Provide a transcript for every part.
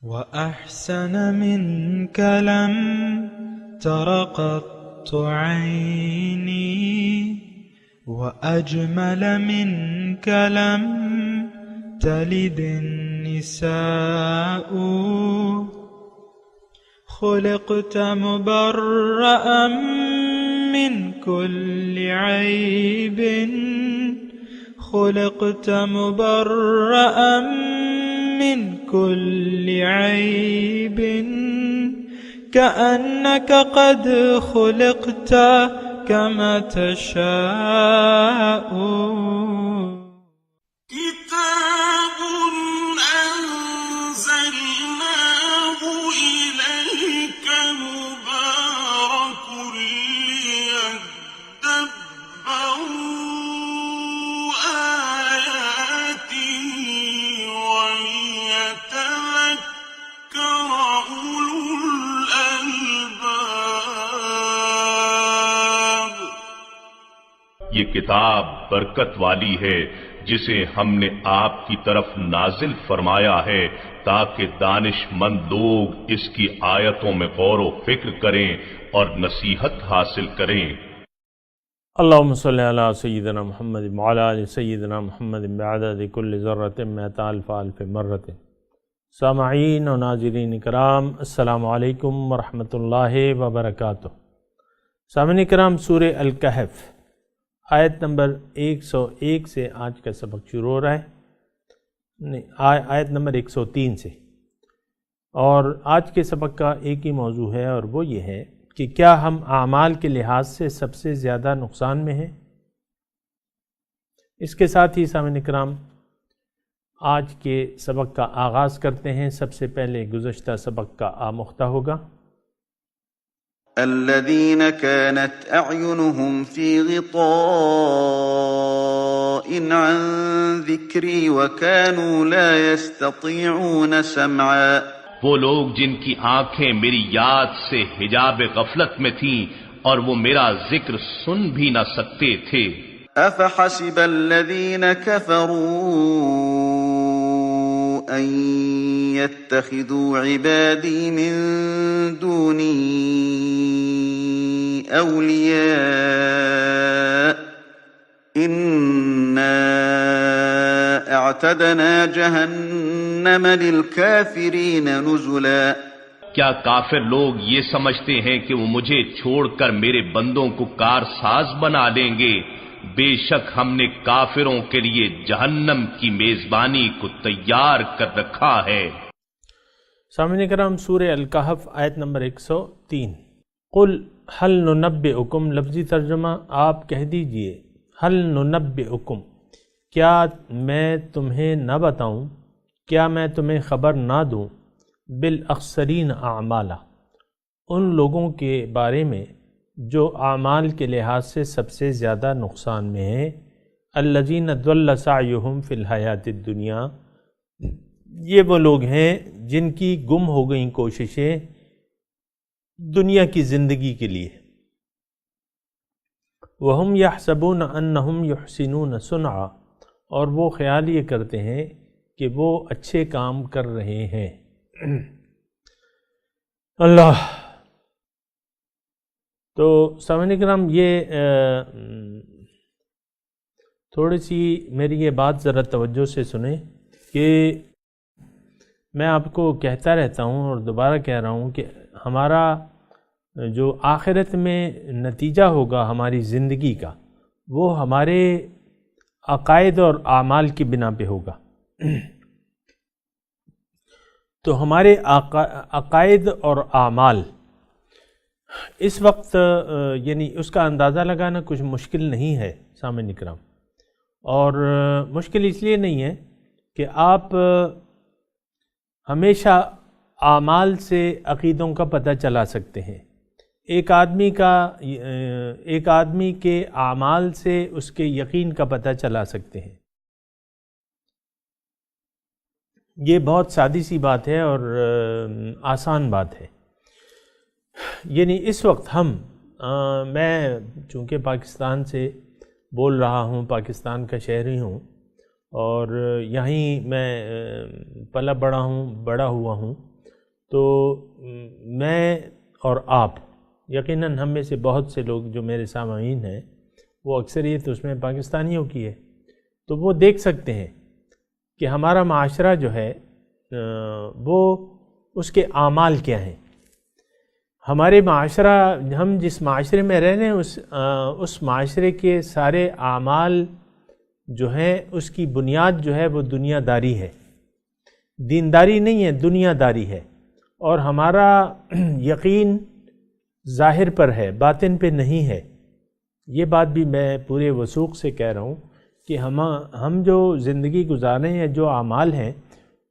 وأحسن منك لم تر قط عيني وأجمل منك لم تلد النساء خلقت مبرأ من كل عيب خلقت مبرأ من كل عيب كأنك قد خلقت كما تشاء كتاب أنزلناه إليك مبارك ليدبروا آياته وليتذكر أولو الألباب۔ یہ کتاب برکت والی ہے جسے ہم نے آپ کی طرف نازل فرمایا ہے تاکہ دانش مند لوگ اس کی آیتوں میں غور و فکر کریں اور نصیحت حاصل کریں۔ اللہم صلی علی سیدنا محمد وعلی آل سیدنا محمد بعدد کل ذرۃ مئۃ الف الف مرۃ۔ سامعین و ناظرین کرام، السلام علیکم ورحمۃ اللہ وبرکاتہ۔ سامعین کرام، سورہ الکہف آیت نمبر 101 سے آج کا سبق شروع ہو رہا ہے، آیت نمبر 103 سے، اور آج کے سبق کا ایک ہی موضوع ہے اور وہ یہ ہے کہ کیا ہم اعمال کے لحاظ سے سب سے زیادہ نقصان میں ہیں؟ اس کے ساتھ ہی سامعین کرام آج کے سبق کا آغاز کرتے ہیں۔ سب سے پہلے گزشتہ سبق کا آموختہ ہوگا۔ الذين كانت أعينهم في غطاء عن ذكري وكانوا لا يستطيعون سمعا، وہ لوگ جن کی آنکھیں میری یاد سے حجاب غفلت میں تھیں اور وہ میرا ذکر سن بھی نہ سکتے تھے۔ أفحسب الذين كفروا أن يتخذوا عبادي من دوني أولياء إنا اعتدنا جهنم للكافرين نزلا۔ کیا کافر لوگ یہ سمجھتے ہیں کہ وہ مجھے چھوڑ کر میرے بندوں کو کارساز بنا لیں گے؟ بے شک ہم نے کافروں کے لیے جہنم کی میزبانی کو تیار کر رکھا ہے۔ سامعین کرام، سورہ الکہف آیت نمبر 103۔ قل هل ننبئکم، لفظی ترجمہ آپ کہہ دیجئے، هل ننبئکم، کیا میں تمہیں نہ بتاؤں، کیا میں تمہیں خبر نہ دوں، بالاخسرین اعمالا، ان لوگوں کے بارے میں جو اعمال کے لحاظ سے سب سے زیادہ نقصان میں ہیں، الذین ضل سعیہم فی الحیات الدنیا، یہ وہ لوگ ہیں جن کی گم ہو گئیں کوششیں دنیا کی زندگی کے لیے، وہم یحسبون انہم یحسنون صنعا، اور وہ خیال یہ کرتے ہیں کہ وہ اچھے کام کر رہے ہیں۔ اللہ، تو سامعین کرام یہ تھوڑی سی میری یہ بات ذرا توجہ سے سنیں کہ میں آپ کو کہتا رہتا ہوں اور دوبارہ کہہ رہا ہوں کہ ہمارا جو آخرت میں نتیجہ ہوگا ہماری زندگی کا، وہ ہمارے عقائد اور اعمال کی بنا پہ ہوگا۔ تو ہمارے عقائد اور اعمال اس وقت یعنی اس کا اندازہ لگانا کچھ مشکل نہیں ہے سامعین اکرام، اور مشکل اس لیے نہیں ہے کہ آپ ہمیشہ اعمال سے عقیدوں کا پتہ چلا سکتے ہیں۔ ایک آدمی کے اعمال سے اس کے یقین کا پتہ چلا سکتے ہیں۔ یہ بہت سادی سی بات ہے اور آسان بات ہے۔ یعنی اس وقت میں چونکہ پاکستان سے بول رہا ہوں، پاکستان کا شہری ہوں، اور یہیں میں پلا بڑا ہوا ہوں، تو میں اور آپ یقیناً ہم میں سے بہت سے لوگ جو میرے سامعین ہیں وہ اکثریت اس میں پاکستانیوں کی ہے، تو وہ دیکھ سکتے ہیں کہ ہمارا معاشرہ جو ہے وہ اس کے اعمال کیا ہیں۔ ہمارے معاشرہ، ہم جس معاشرے میں رہ رہے ہیں اس معاشرے کے سارے اعمال جو ہیں اس کی بنیاد جو ہے وہ دنیا داری ہے، دینداری نہیں ہے، دنیا داری ہے، اور ہمارا یقین ظاہر پر ہے، باطن پہ نہیں ہے۔ یہ بات بھی میں پورے وثوق سے کہہ رہا ہوں کہ ہم جو زندگی گزارے ہیں، جو اعمال ہیں،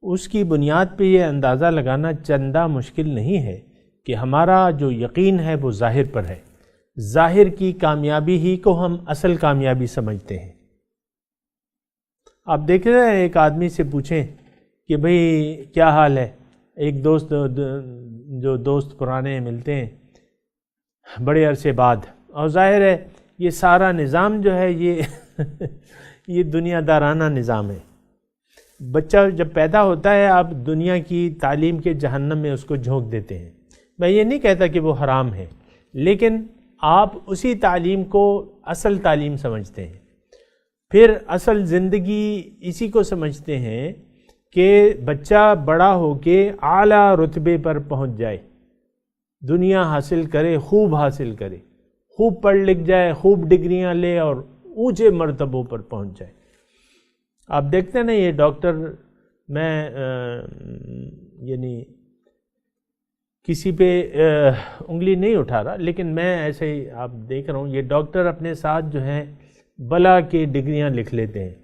اس کی بنیاد پہ یہ اندازہ لگانا چندہ مشکل نہیں ہے کہ ہمارا جو یقین ہے وہ ظاہر پر ہے۔ ظاہر کی کامیابی ہی کو ہم اصل کامیابی سمجھتے ہیں۔ آپ دیکھ رہے ہیں، ایک آدمی سے پوچھیں کہ بھئی کیا حال ہے، ایک دوست پرانے ملتے ہیں بڑے عرصے بعد، اور ظاہر ہے یہ سارا نظام جو ہے یہ دنیا دارانہ نظام ہے۔ بچہ جب پیدا ہوتا ہے آپ دنیا کی تعلیم کے جہنم میں اس کو جھونک دیتے ہیں۔ میں یہ نہیں کہتا کہ وہ حرام ہے، لیکن آپ اسی تعلیم کو اصل تعلیم سمجھتے ہیں، پھر اصل زندگی اسی کو سمجھتے ہیں کہ بچہ بڑا ہو کے اعلیٰ رتبے پر پہنچ جائے، دنیا حاصل کرے، خوب حاصل کرے، خوب پڑھ لکھ جائے، خوب ڈگریاں لے اور اونچے مرتبوں پر پہنچ جائے۔ آپ دیکھتے ہیں نا یہ ڈاکٹر، میں یعنی کسی پہ انگلی نہیں اٹھا رہا، لیکن میں ایسے ہی آپ دیکھ رہا ہوں یہ ڈاکٹر اپنے ساتھ جو ہیں بلا کے ڈگریاں لکھ لیتے ہیں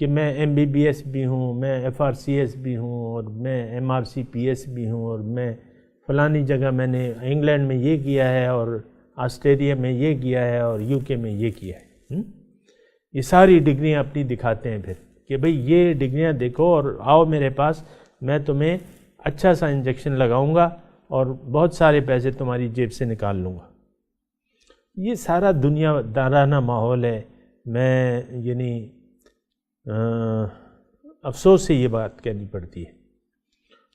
کہ میں MBBS بھی ہوں، میں FRCS بھی ہوں، اور میں MRCPS بھی ہوں، اور میں فلانی جگہ میں نے انگلینڈ میں یہ کیا ہے، اور آسٹریلیا میں یہ کیا ہے، اور UK میں یہ کیا ہے۔ یہ ساری ڈگریاں اپنی دکھاتے ہیں پھر کہ بھئی یہ ڈگریاں دیکھو اور آؤ میرے پاس، میں تمہیں اچھا سا انجیکشن لگاؤں گا اور بہت سارے پیسے تمہاری جیب سے نکال لوں گا۔ یہ سارا دنیا دارانہ ماحول ہے۔ میں یعنی افسوس سے یہ بات کہنی پڑتی ہے،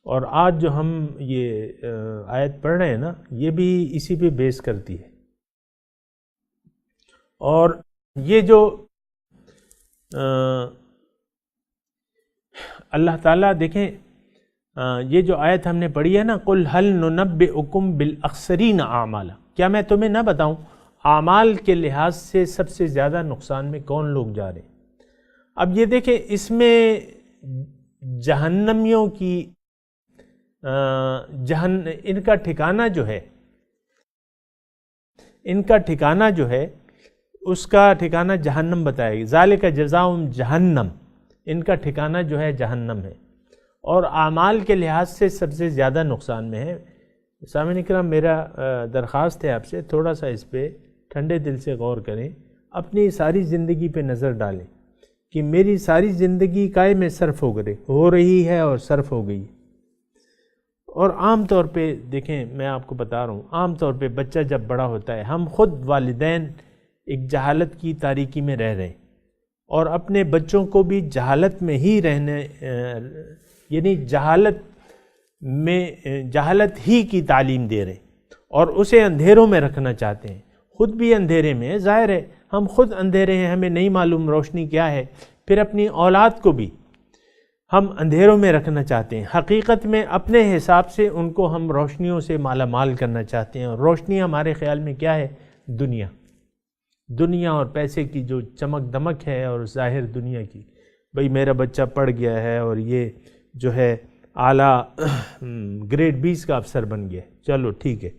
اور آج جو ہم یہ آیت پڑھ رہے ہیں نا، یہ بھی اسی پہ بیس کرتی ہے۔ اور یہ جو اللہ تعالیٰ دیکھیں، یہ جو آیت ہم نے پڑھی ہے نا، قُلْ هَلْ نُنَبِّئُكُمْ بِالْأَخْسَرِينَ أَعْمَالًا، کیا میں تمہیں نہ بتاؤں اعمال کے لحاظ سے سب سے زیادہ نقصان میں کون لوگ جا رہے ہیں۔ اب یہ دیکھیں، اس میں جہنمیوں کی ان کا ٹھکانہ جو ہے اس کا ٹھکانہ جہنم بتایا گیا، ذالک جزاؤہم جہنم، ان کا ٹھکانہ جو ہے جہنم ہے، اور اعمال کے لحاظ سے سب سے زیادہ نقصان میں ہے۔ سامعین اکرام، میرا درخواست ہے آپ سے، تھوڑا سا اس پہ ٹھنڈے دل سے غور کریں، اپنی ساری زندگی پہ نظر ڈالیں کہ میری ساری زندگی کائے میں صرف ہو رہی ہے اور صرف ہو گئی۔ اور عام طور پہ دیکھیں، میں آپ کو بتا رہا ہوں، عام طور پہ بچہ جب بڑا ہوتا ہے، ہم خود والدین ایک جہالت کی تاریکی میں رہ رہے ہیں، اور اپنے بچوں کو بھی جہالت میں ہی رہنے، یعنی جہالت ہی کی تعلیم دے رہے ہیں، اور اسے اندھیروں میں رکھنا چاہتے ہیں۔ خود بھی اندھیرے میں، ظاہر ہے ہم خود اندھیرے ہیں، ہمیں نہیں معلوم روشنی کیا ہے، پھر اپنی اولاد کو بھی ہم اندھیروں میں رکھنا چاہتے ہیں۔ حقیقت میں اپنے حساب سے ان کو ہم روشنیوں سے مالا مال کرنا چاہتے ہیں، اور روشنی ہمارے خیال میں کیا ہے؟ دنیا اور پیسے کی جو چمک دمک ہے، اور ظاہر دنیا کی، بھئی میرا بچہ پڑھ گیا ہے اور یہ جو ہے اعلیٰ گریڈ 20 کا افسر بن گیا، چلو ٹھیک ہے،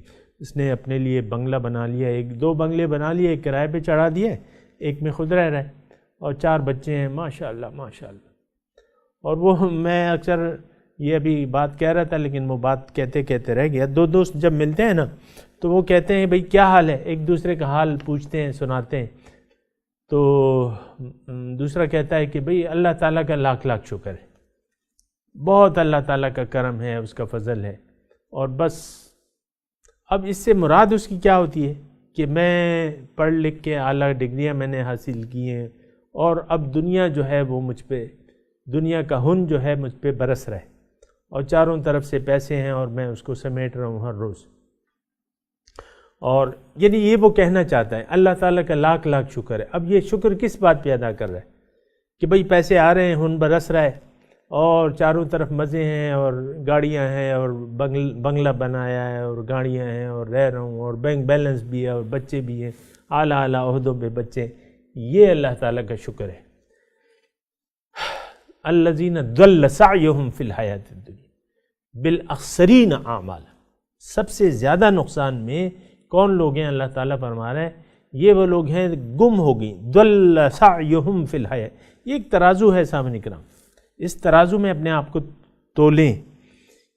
اس نے اپنے لیے بنگلہ بنا لیا، 1-2 بنگلے بنا لیے، ایک کرائے پہ چڑھا دیا، ایک میں خود رہ رہا ہے، اور 4 بچے ہیں، ماشاءاللہ ماشاءاللہ۔ اور وہ میں اکثر یہ ابھی بات کہہ رہا تھا، لیکن وہ بات کہتے کہتے رہ گیا۔ 2 دوست جب ملتے ہیں نا، تو وہ کہتے ہیں بھئی کیا حال ہے، ایک دوسرے کا حال پوچھتے ہیں، سناتے ہیں، تو دوسرا کہتا ہے کہ بھئی اللہ تعالیٰ کا لاکھ لاکھ شکر ہے، بہت اللہ تعالیٰ کا کرم ہے، اس کا فضل ہے، اور بس۔ اب اس سے مراد اس کی کیا ہوتی ہے کہ میں پڑھ لکھ کے اعلیٰ ڈگریاں میں نے حاصل کی ہیں، اور اب دنیا جو ہے وہ مجھ پہ، دنیا کا ہن جو ہے مجھ پہ برس رہا ہے، اور چاروں طرف سے پیسے ہیں اور میں اس کو سمیٹ رہا ہوں ہر روز. اور یعنی یہ وہ کہنا چاہتا ہے. اللہ تعالیٰ کا لاکھ لاکھ شکر ہے. اب یہ شکر کس بات پہ ادا کر رہا ہے کہ بھئی پیسے آ رہے ہیں، ہن برس رہا ہے اور چاروں طرف مزے ہیں اور گاڑیاں ہیں اور بنگلہ بنایا ہے اور گاڑیاں ہیں اور رہ رہا ہوں اور بینک بیلنس بھی ہے اور بچے بھی ہیں، اعلیٰ اعلیٰ عہدوں پہ بچے. یہ اللہ تعالیٰ کا شکر ہے. الذین ضل سعیہم فی الحیاۃ الدنیا بالاخسرین اعمالا. سب سے زیادہ نقصان میں کون لوگ ہیں؟ اللہ تعالیٰ فرما رہا ہے یہ وہ لوگ ہیں گم ہو گئی. ضل سعیہم فی الحیاۃ. یہ ایک ترازو ہے سامعین کرام. اس ترازو میں اپنے آپ کو تولیں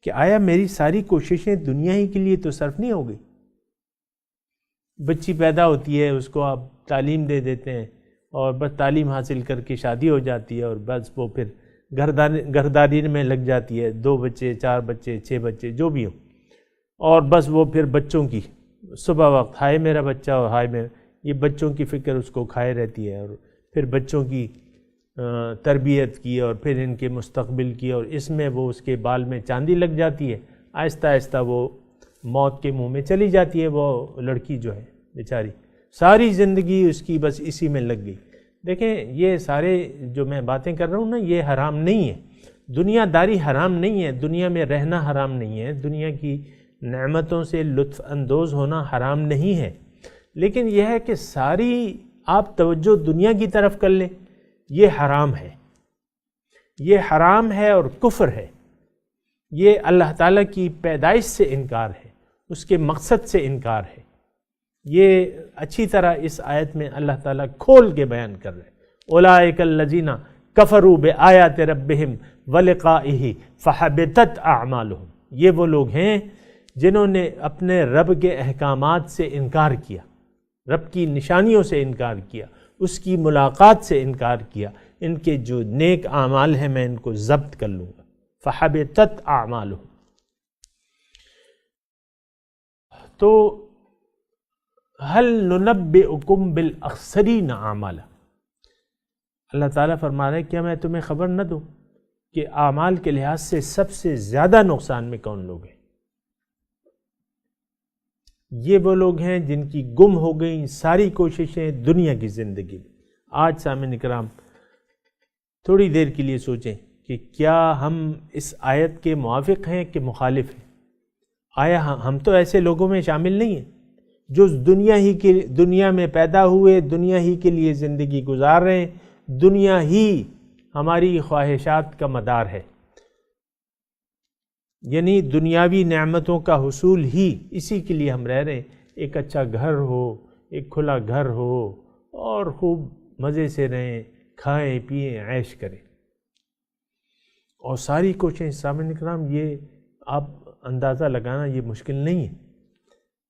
کہ آیا میری ساری کوششیں دنیا ہی کے لیے تو صرف نہیں ہو گئی. بچی پیدا ہوتی ہے، اس کو آپ تعلیم دے دیتے ہیں اور بس تعلیم حاصل کر کے شادی ہو جاتی ہے اور بس وہ پھر گھرداری میں لگ جاتی ہے. 2 بچے، 4 بچے، 6 بچے جو بھی ہوں، اور بس وہ پھر بچوں کی صبح وقت ہائے میرا بچہ اور ہائے میرا، یہ بچوں کی فکر اس کو کھائے رہتی ہے. اور پھر بچوں کی تربیت کی اور پھر ان کے مستقبل کی، اور اس میں وہ اس کے بال میں چاندی لگ جاتی ہے. آہستہ آہستہ وہ موت کے منہ میں چلی جاتی ہے. وہ لڑکی جو ہے بیچاری ساری زندگی اس کی بس اسی میں لگ گئی. دیکھیں یہ سارے جو میں باتیں کر رہا ہوں نا، یہ حرام نہیں ہے. دنیا داری حرام نہیں ہے، دنیا میں رہنا حرام نہیں ہے، دنیا کی نعمتوں سے لطف اندوز ہونا حرام نہیں ہے. لیکن یہ ہے کہ ساری آپ توجہ دنیا کی طرف کر لیں، یہ حرام ہے. یہ حرام ہے اور کفر ہے. یہ اللہ تعالیٰ کی پیدائش سے انکار ہے، اس کے مقصد سے انکار ہے. یہ اچھی طرح اس آیت میں اللہ تعالیٰ کھول کے بیان کر رہے. اولئک الذین کفروا بآیات ربہم ولقائہ فحبطت اعمالہم. یہ وہ لوگ ہیں جنہوں نے اپنے رب کے احکامات سے انکار کیا، رب کی نشانیوں سے انکار کیا، اس کی ملاقات سے انکار کیا. ان کے جو نیک اعمال ہیں میں ان کو ضبط کر لوں گا. فحبطت اعمالہم. تو هل ننبئکم بالاخسرین اعمالا. اللہ تعالیٰ فرما رہے ہیں کیا میں تمہیں خبر نہ دوں کہ اعمال کے لحاظ سے سب سے زیادہ نقصان میں کون لوگ ہیں؟ یہ وہ لوگ ہیں جن کی گم ہو گئیں ساری کوششیں دنیا کی زندگی میں. آج سامعین کرام تھوڑی دیر کے لیے سوچیں کہ کیا ہم اس آیت کے موافق ہیں کہ مخالف ہیں؟ آیا ہم تو ایسے لوگوں میں شامل نہیں ہیں جو دنیا میں پیدا ہوئے، دنیا ہی کے لیے زندگی گزار رہے ہیں، دنیا ہی ہماری خواہشات کا مدار ہے. یعنی دنیاوی نعمتوں کا حصول ہی اسی کے لیے ہم رہ رہے ہیں. ایک اچھا گھر ہو، ایک کھلا گھر ہو اور خوب مزے سے رہیں، کھائیں پئیں عیش کریں. اور ساری کوششیں سامعین کرام یہ آپ اندازہ لگانا یہ مشکل نہیں ہے.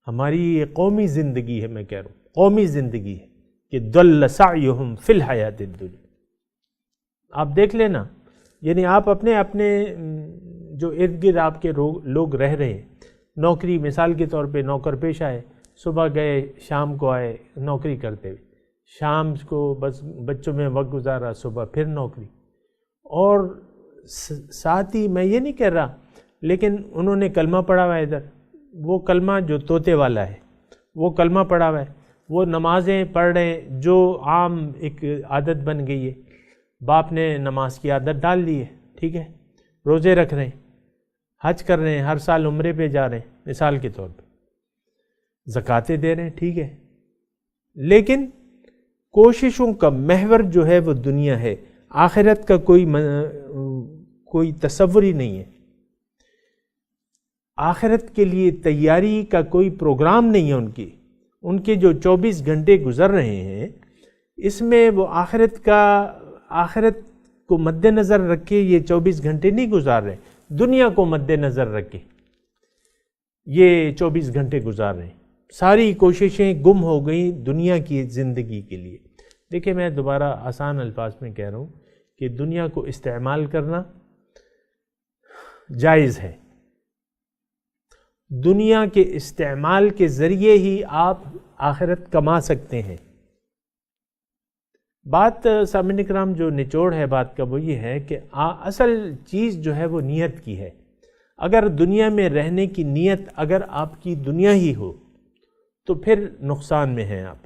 ہماری یہ قومی زندگی ہے، میں کہہ رہا ہوں قومی زندگی ہے کہ ضل سعیہم فی الحیاۃ الدنیا. آپ دیکھ لینا، یعنی آپ اپنے جو ارد گرد آپ کے لوگ رہ رہے ہیں، نوکری مثال کے طور پہ نوکر پیشہ ہے، صبح گئے شام کو آئے نوکری کرتے ہوئے، شام کو بس بچوں میں وقت گزارا، صبح پھر نوکری. اور ساتھ ہی میں یہ نہیں کہہ رہا، لیکن انہوں نے کلمہ پڑھا ہوا ہے ادھر، وہ کلمہ جو طوطے والا ہے وہ کلمہ پڑھا ہوا ہے، وہ نمازیں پڑھ رہے ہیں جو عام ایک عادت بن گئی ہے. باپ نے نماز کی عادت ڈال دی ہے، ٹھیک ہے، روزے رکھ رہے ہیں، حج کر رہے ہیں، ہر سال عمرے پہ جا رہے ہیں مثال کے طور پہ، زکاتیں دے رہے ہیں، ٹھیک ہے. لیکن کوششوں کا محور جو ہے وہ دنیا ہے، آخرت کا کوئی تصور ہی نہیں ہے. آخرت کے لیے تیاری کا کوئی پروگرام نہیں ہے. ان کے جو 24 گھنٹے گزر رہے ہیں اس میں وہ آخرت کو مد نظر رکھ کے یہ 24 گھنٹے نہیں گزار رہے، دنیا کو مد نظر رکھ کے یہ 24 گھنٹے گزار رہے ہیں. ساری کوششیں گم ہو گئیں دنیا کی زندگی کے لیے. دیکھیں میں دوبارہ آسان الفاظ میں کہہ رہا ہوں کہ دنیا کو استعمال کرنا جائز ہے. دنیا کے استعمال کے ذریعے ہی آپ آخرت کما سکتے ہیں. بات سامعین کرام جو نچوڑ ہے بات کا وہ یہ ہے کہ اصل چیز جو ہے وہ نیت کی ہے. اگر دنیا میں رہنے کی نیت اگر آپ کی دنیا ہی ہو تو پھر نقصان میں ہیں آپ۔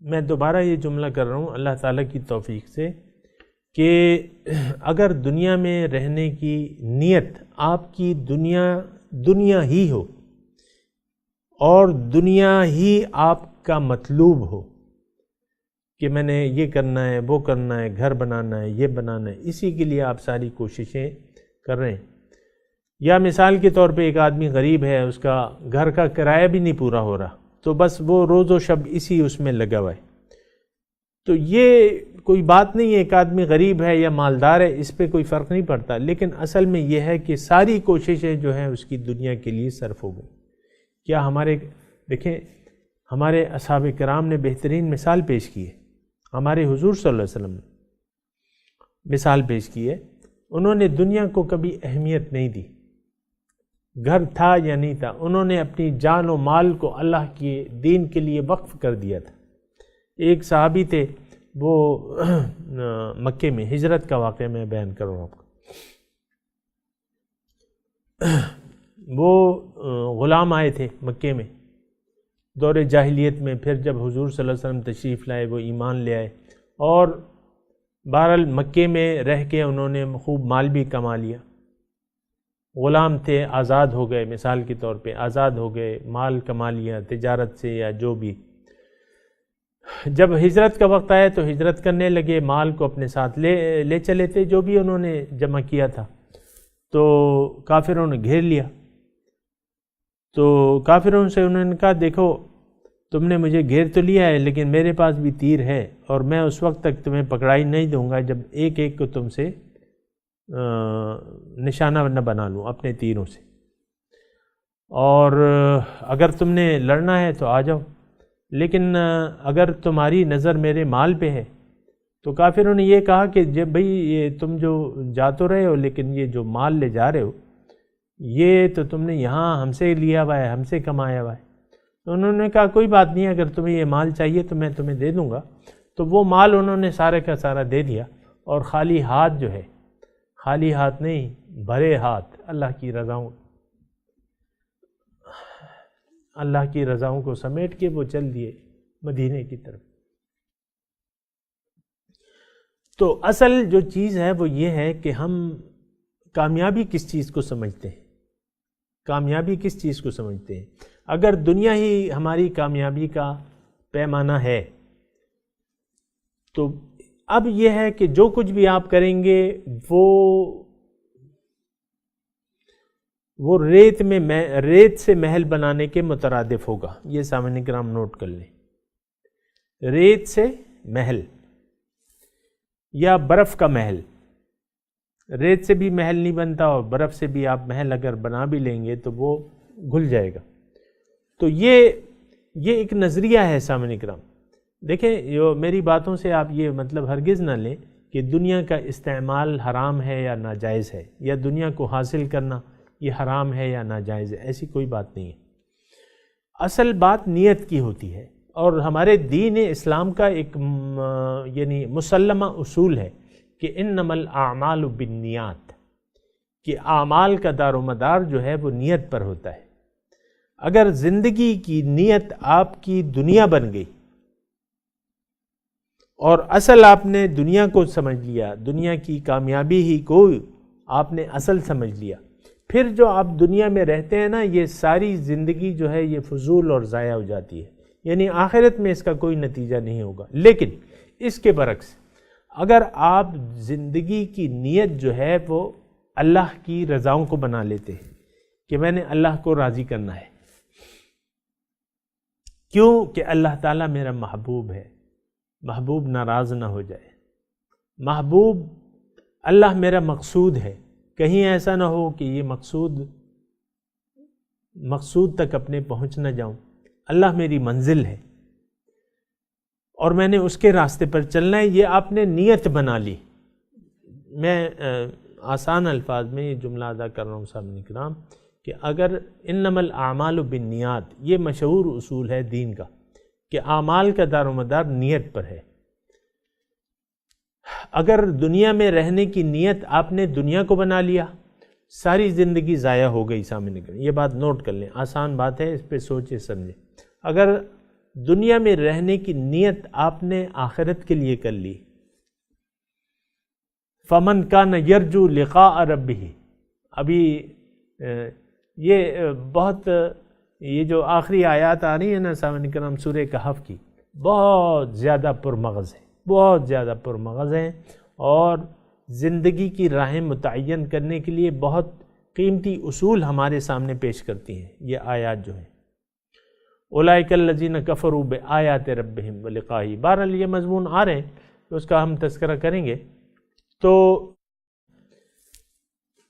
میں دوبارہ یہ جملہ کر رہا ہوں اللہ تعالیٰ کی توفیق سے کہ اگر دنیا میں رہنے کی نیت آپ کی دنیا ہی ہو اور دنیا ہی آپ کا مطلوب ہو کہ میں نے یہ کرنا ہے، وہ کرنا ہے، گھر بنانا ہے، یہ بنانا ہے، اسی کے لیے آپ ساری کوششیں کر رہے ہیں، یا مثال کے طور پہ ایک آدمی غریب ہے، اس کا گھر کا کرایہ بھی نہیں پورا ہو رہا، تو بس وہ روز و شب اسی اس میں لگا ہوا ہے، تو یہ کوئی بات نہیں ہے ایک آدمی غریب ہے یا مالدار ہے، اس پہ کوئی فرق نہیں پڑتا، لیکن اصل میں یہ ہے کہ ساری کوششیں جو ہیں اس کی دنیا کے لیے صرف ہو گئی۔ کیا دیکھیں ہمارے اصحاب کرام نے بہترین مثال پیش کی ہے، ہمارے حضور صلی اللہ علیہ وسلم نے مثال پیش کی ہے، انہوں نے دنیا کو کبھی اہمیت نہیں دی، گھر تھا یا نہیں تھا، انہوں نے اپنی جان و مال کو اللہ کے دین کے لیے وقف کر دیا تھا۔ ایک صحابی تھے، وہ مکے میں ہجرت کا واقعہ میں بیان کر رہا ہوں آپ کو، وہ غلام آئے تھے مکے میں دور جاہلیت میں، پھر جب حضور صلی اللہ علیہ وسلم تشریف لائے وہ ایمان لے آئے، اور بہرحال مکے میں رہ کے انہوں نے خوب مال بھی کما لیا، غلام تھے آزاد ہو گئے، مثال کے طور پہ آزاد ہو گئے، مال کما لیا تجارت سے یا جو بھی۔ جب ہجرت کا وقت آیا تو ہجرت کرنے لگے، مال کو اپنے ساتھ لے چلے تھے جو بھی انہوں نے جمع کیا تھا، تو کافروں نے گھیر لیا، تو کافروں سے انہوں نے کہا دیکھو تم نے مجھے گھیر تو لیا ہے لیکن میرے پاس بھی تیر ہے، اور میں اس وقت تک تمہیں پکڑائی نہیں دوں گا جب ایک ایک کو تم سے نشانہ نہ بنا لوں اپنے تیروں سے، اور اگر تم نے لڑنا ہے تو آ جاؤ، لیکن اگر تمہاری نظر میرے مال پہ ہے تو کافروں نے یہ کہا کہ جب بھئی یہ تم جو جا تو رہے ہو لیکن یہ جو مال لے جا رہے ہو یہ تو تم نے یہاں ہم سے لیا ہوا ہے، ہم سے کمایا ہوا ہے۔ تو انہوں نے کہا کوئی بات نہیں، اگر تمہیں یہ مال چاہیے تو میں تمہیں دے دوں گا، تو وہ مال انہوں نے سارے کا سارا دے دیا، اور خالی ہاتھ جو ہے، خالی ہاتھ نہیں بھرے ہاتھ اللہ کی رضاؤں کو سمیٹ کے وہ چل دیے مدینے کی طرف۔ تو اصل جو چیز ہے وہ یہ ہے کہ ہم کامیابی کس چیز کو سمجھتے ہیں، کامیابی کس چیز کو سمجھتے ہیں۔ اگر دنیا ہی ہماری کامیابی کا پیمانہ ہے تو اب یہ ہے کہ جو کچھ بھی آپ کریں گے وہ ریت سے محل بنانے کے مترادف ہوگا، یہ سامعین کرام نوٹ کر لیں، ریت سے محل یا برف کا محل، ریت سے بھی محل نہیں بنتا اور برف سے بھی آپ محل اگر بنا بھی لیں گے تو وہ گھل جائے گا۔ تو یہ ایک نظریہ ہے سامعین کرام۔ دیکھیں میری باتوں سے آپ یہ مطلب ہرگز نہ لیں کہ دنیا کا استعمال حرام ہے یا ناجائز ہے، یا دنیا کو حاصل کرنا یہ حرام ہے یا ناجائز ہے، ایسی کوئی بات نہیں ہے۔ اصل بات نیت کی ہوتی ہے، اور ہمارے دین اسلام کا ایک یعنی مسلمہ اصول ہے کہ انما الاعمال بالنیات، کہ اعمال کا دار و مدار جو ہے وہ نیت پر ہوتا ہے۔ اگر زندگی کی نیت آپ کی دنیا بن گئی اور اصل آپ نے دنیا کو سمجھ لیا، دنیا کی کامیابی ہی کو آپ نے اصل سمجھ لیا، پھر جو آپ دنیا میں رہتے ہیں نا، یہ ساری زندگی جو ہے یہ فضول اور ضائع ہو جاتی ہے، یعنی آخرت میں اس کا کوئی نتیجہ نہیں ہوگا۔ لیکن اس کے برعکس اگر آپ زندگی کی نیت جو ہے وہ اللہ کی رضاؤں کو بنا لیتے ہیں کہ میں نے اللہ کو راضی کرنا ہے، کیوں کہ اللہ تعالیٰ میرا محبوب ہے، محبوب ناراض نہ ہو جائے، محبوب اللہ میرا مقصود ہے، کہیں ایسا نہ ہو کہ یہ مقصود تک اپنے پہنچ نہ جاؤں، اللہ میری منزل ہے اور میں نے اس کے راستے پر چلنا ہے، یہ آپ نے نیت بنا لی۔ میں آسان الفاظ میں یہ جملہ ادا کر رہا ہوں سامعین کرام کہ اگر انما الاعمال بالنیات، یہ مشہور اصول ہے دین کا کہ اعمال کا دار و مدار نیت پر ہے۔ اگر دنیا میں رہنے کی نیت آپ نے دنیا کو بنا لیا، ساری زندگی ضائع ہو گئی سامنے کریں. یہ بات نوٹ کر لیں، آسان بات ہے، اس پہ سوچیں سمجھیں. اگر دنیا میں رہنے کی نیت آپ نے آخرت کے لیے کر لی، فمن کان یرجو لقاء ربہ، ابھی یہ بہت، یہ جو آخری آیات آ رہی ہیں نا سامعین کرام سورہ کہف کی، بہت زیادہ پرمغز ہیں، بہت زیادہ پرمغز ہیں، اور زندگی کی راہیں متعین کرنے کے لیے بہت قیمتی اصول ہمارے سامنے پیش کرتی ہیں یہ آیات جو ہیں. اولئک الذین کفروا بآیات ربہم ولقائہ. بہرحال یہ مضمون آ رہے ہیں تو اس کا ہم تذکرہ کریں گے. تو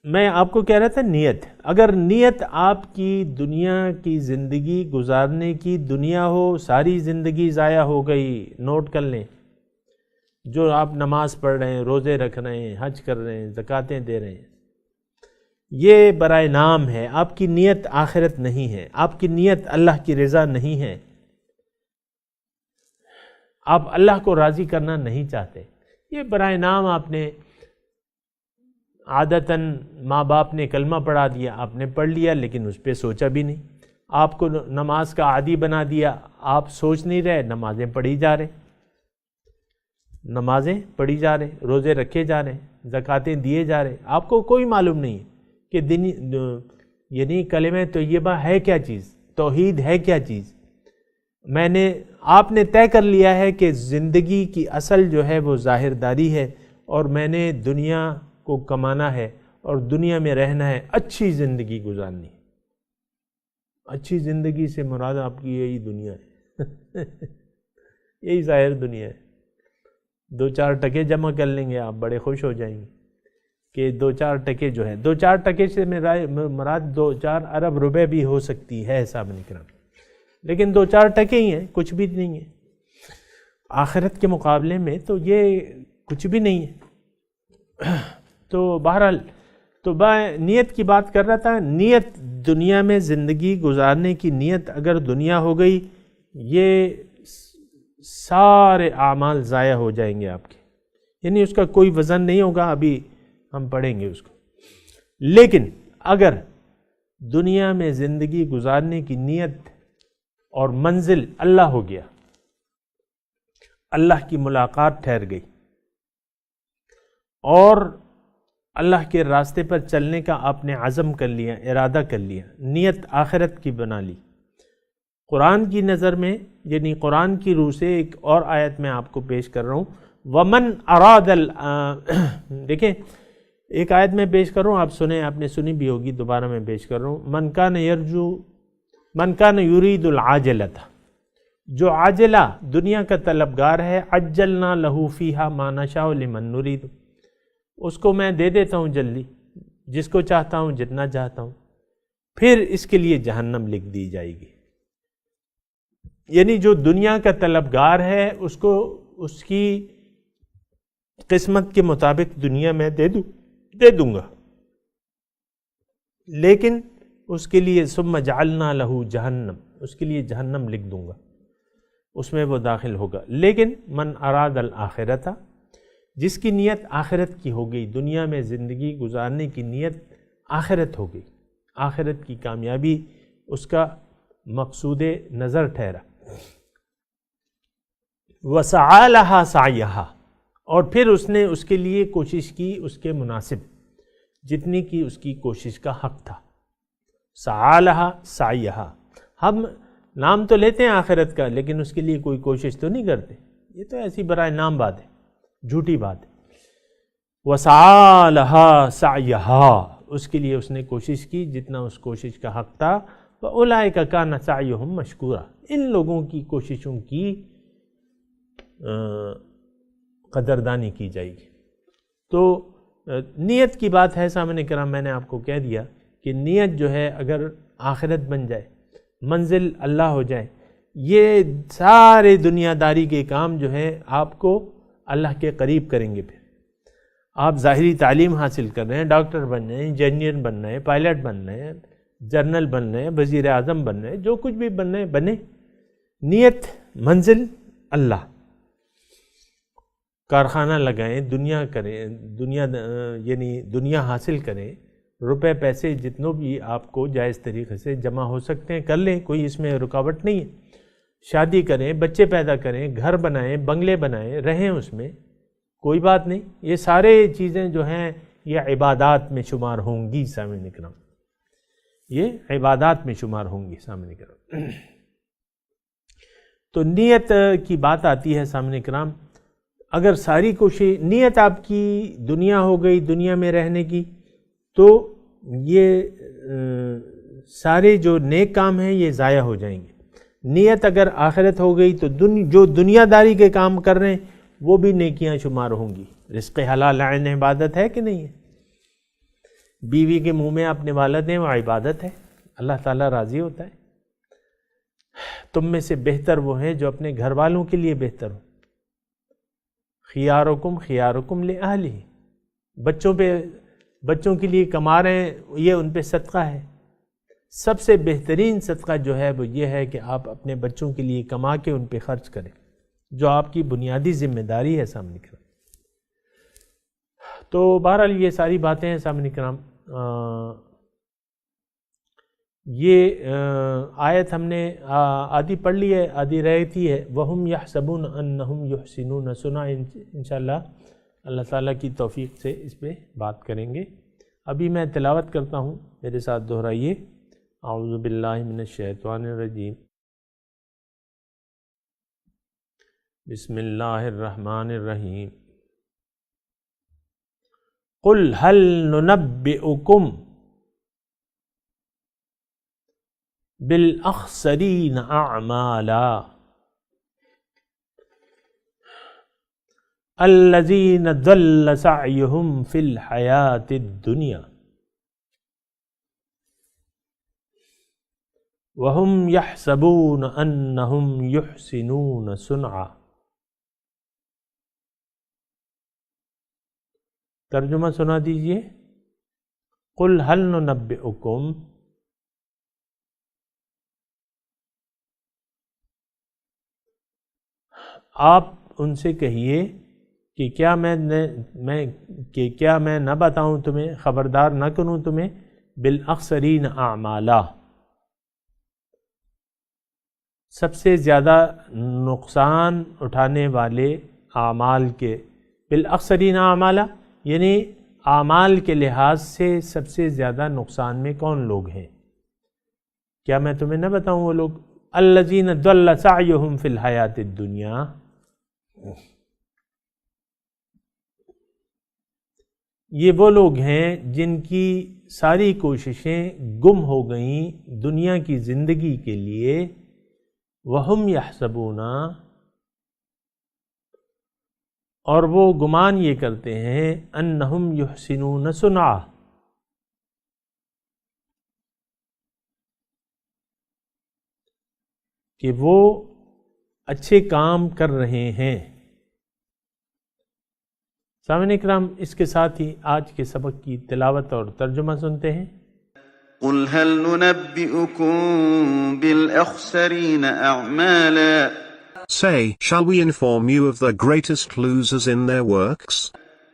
میں آپ کو کہہ رہا تھا نیت، اگر نیت آپ کی دنیا کی زندگی گزارنے کی دنیا ہو، ساری زندگی ضائع ہو گئی. نوٹ کر لیں، جو آپ نماز پڑھ رہے ہیں، روزے رکھ رہے ہیں، حج کر رہے ہیں، زکاتیں دے رہے ہیں، یہ برائے نام ہے. آپ کی نیت آخرت نہیں ہے، آپ کی نیت اللہ کی رضا نہیں ہے، آپ اللہ کو راضی کرنا نہیں چاہتے. یہ برائے نام آپ نے عادتاً ماں باپ نے کلمہ پڑھا دیا، آپ نے پڑھ لیا لیکن اس پہ سوچا بھی نہیں. آپ کو نماز کا عادی بنا دیا، آپ سوچ نہیں رہے، نمازیں پڑھی جا رہے، نمازیں پڑھی جا رہے، روزے رکھے جا رہے، زکاتیں دیے جا رہے. آپ کو کوئی معلوم نہیں کہ یعنی کلمہ طیبہ ہے کیا چیز، توحید ہے کیا چیز. آپ نے طے کر لیا ہے کہ زندگی کی اصل جو ہے وہ ظاہر داری ہے، اور میں نے دنیا کو کمانا ہے اور دنیا میں رہنا ہے، اچھی زندگی گزارنی ہے. اچھی زندگی سے مراد آپ کی یہی دنیا ہے یہی ظاہر دنیا ہے. 2-4 ٹکے جمع کر لیں گے آپ بڑے خوش ہو جائیں گے کہ 2-4 ٹکے جو ہیں، 2-4 ٹکے سے مراد 2-4 ارب روپے بھی ہو سکتی ہے سامنے کرام، لیکن 2-4 ٹکے ہی ہیں، کچھ بھی نہیں ہے. آخرت کے مقابلے میں تو یہ کچھ بھی نہیں ہے. تو بہرحال تو میں نیت کی بات کر رہا تھا. نیت دنیا میں زندگی گزارنے کی نیت اگر دنیا ہو گئی، یہ سارے اعمال ضائع ہو جائیں گے آپ کے، یعنی اس کا کوئی وزن نہیں ہوگا. ابھی ہم پڑھیں گے اس کو. لیکن اگر دنیا میں زندگی گزارنے کی نیت اور منزل اللہ ہو گیا، اللہ کی ملاقات ٹھہر گئی، اور اللہ کے راستے پر چلنے کا آپ نے عزم کر لیا، ارادہ کر لیا، نیت آخرت کی بنا لی. قرآن کی نظر میں، یعنی قرآن کی روح سے ایک اور آیت میں آپ کو پیش کر رہا ہوں. ومن اراد دیکھیں ایک آیت میں پیش کر رہا ہوں، آپ سنیں، آپ نے سنی بھی ہوگی، دوبارہ میں پیش کر رہا ہوں. من کان یرید العاجلۃ، جو عاجلہ دنیا کا طلبگار ہے، عجلنا لہ فیہا ما نشاء لمن نرید، اس کو میں دے دیتا ہوں جلدی، جس کو چاہتا ہوں، جتنا چاہتا ہوں، پھر اس کے لیے جہنم لکھ دی جائے گی. یعنی جو دنیا کا طلبگار ہے اس کو اس کی قسمت کے مطابق دنیا میں دے دوں گا، لیکن اس کے لیے ثم جعلنا لہ جہنم، اس کے لیے جہنم لکھ دوں گا، اس میں وہ داخل ہوگا. لیکن من اراد الآخرۃ، جس کی نیت آخرت کی ہو گئی، دنیا میں زندگی گزارنے کی نیت آخرت ہو گئی، آخرت کی کامیابی اس کا مقصود نظر ٹھہرا. وسعی لہا سعیہا، اور پھر اس نے اس کے لیے کوشش کی، اس کے مناسب جتنی کی اس کی کوشش کا حق تھا. سعی لہا سعیہا، ہم نام تو لیتے ہیں آخرت کا لیکن اس کے لیے کوئی کوشش تو نہیں کرتے، یہ تو ایسی برائے نام بات ہے، جھوٹی بات ہے. وسعی لہا سعیہا، اس کے لیے اس نے کوشش کی جتنا اس کوشش کا حق تھا. وَأُولَئِكَ كَانَ سَعْيُهُمْ مَشْكُورًا، ان لوگوں کی کوششوں کی قدردانی کی جائے گی. تو نیت کی بات ہے سامنے کرام، میں نے آپ کو کہہ دیا کہ نیت جو ہے اگر آخرت بن جائے، منزل اللہ ہو جائے، یہ سارے دنیا داری کے کام جو ہے آپ کو اللہ کے قریب کریں گے. پھر آپ ظاہری تعلیم حاصل کر رہے ہیں، ڈاکٹر بن رہے ہیں، انجینئر بن رہے ہیں، پائلٹ بن رہے ہیں، جنرل بن رہے ہیں، وزیر اعظم بن رہے ہیں، جو کچھ بھی بن رہے ہیں بنے، نیت منزل اللہ. کارخانہ لگائیں، دنیا کریں، یعنی دنیا حاصل کریں، روپے پیسے جتنوں بھی آپ کو جائز طریقے سے جمع ہو سکتے ہیں کر لیں، کوئی اس میں رکاوٹ نہیں ہے. شادی کریں، بچے پیدا کریں، گھر بنائیں، بنگلے بنائیں، رہیں اس میں، کوئی بات نہیں. یہ سارے چیزیں جو ہیں یہ عبادات میں شمار ہوں گی سامعین اکرام، یہ عبادات میں شمار ہوں گی سامعین اکرام. تو نیت کی بات آتی ہے سامعین اکرام. اگر ساری کوشش، نیت آپ کی دنیا ہو گئی، دنیا میں رہنے کی، تو یہ سارے جو نیک کام ہیں یہ ضائع ہو جائیں گے. نیت اگر آخرت ہو گئی تو جو دنیا داری کے کام کر رہے ہیں وہ بھی نیکیاں شمار ہوں گی. رزق حلال عین عبادت ہے کہ نہیں ہے؟ بیوی کے منہ میں آپ نوالا دیں، وہ عبادت ہے، اللہ تعالیٰ راضی ہوتا ہے. تم میں سے بہتر وہ ہیں جو اپنے گھر والوں کے لیے بہتر ہو. خیارکم خیارکم لأہلہ، بچوں کے لیے کما رہے ہیں، یہ ان پہ صدقہ ہے. سب سے بہترین صدقہ جو ہے وہ یہ ہے کہ آپ اپنے بچوں کے لیے کما کے ان پہ خرچ کریں، جو آپ کی بنیادی ذمہ داری ہے سامنے کرام. تو بہرحال یہ ساری باتیں ہیں سامنے کرام. یہ آیت ہم نے آدھی پڑھ لی ہے، آدھی رہتی ہے. وَهُمْ يَحْسَبُونَ أَنَّهُمْ يُحْسِنُونَ صُنْعًا. انشاءاللہ اللہ تعالیٰ کی توفیق سے اس پہ بات کریں گے. ابھی میں تلاوت کرتا ہوں، میرے ساتھ دہرائیے. اعوذ باللہ من الشیطان الرجیم. بسم اللہ الرحمن الرحیم. قل هل ننبئکم بالاخسرین اعمالا الذین ضل سعیہم فی الحیاۃ الدنیا وَهُمْ يَحْسَبُونَ أَنَّهُمْ يُحْسِنُونَ صُنْعًا. ترجمہ سنا دیجئے. قُلْ هَلْ نُنَبِّئُكُمْ، آپ ان سے کہیے کہ کیا میں نہ بتاؤں تمہیں، خبردار نہ کروں تمہیں، بالاخسرین اعمالا، سب سے زیادہ نقصان اٹھانے والے اعمال کے. بالاخسرین اعمالا یعنی اعمال کے لحاظ سے سب سے زیادہ نقصان میں کون لوگ ہیں؟ کیا میں تمہیں نہ بتاؤں وہ لوگ؟ الذین ضل سعیہم فی الحیاۃ الدنیا، یہ وہ لوگ ہیں جن کی ساری کوششیں گم ہو گئیں دنیا کی زندگی کے لیے. وَهُمْ يَحْسَبُونَ، اور وہ گمان یہ کرتے ہیں، أَنَّهُمْ يُحْسِنُونَ صُنْعًا، کہ وہ اچھے کام کر رہے ہیں. سامعین اکرام، اس کے ساتھ ہی آج کے سبق کی تلاوت اور ترجمہ سنتے ہیں. قل هل ننبئكم بالأخسرين أعمالا. Say, shall we inform you of the greatest losers in their works?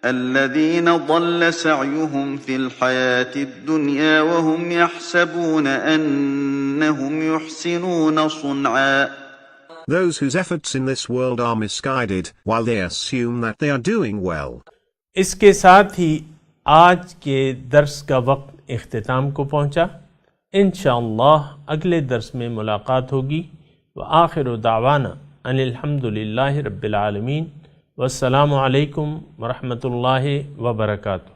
الذين ضل سعيهم في الحياة الدنيا وهم يحسبون أنهم يحسنون صنعا. Those whose efforts in this world are misguided, while they assume that they are doing well. اس کے ساتھ ہی آج کے درس کا وقت اختتام کو پہنچا. انشاءاللہ اگلے درس میں ملاقات ہوگی. وآخر دعوانا ان الحمدللہ رب العالمین. والسلام علیکم ورحمۃ اللہ وبرکاتہ.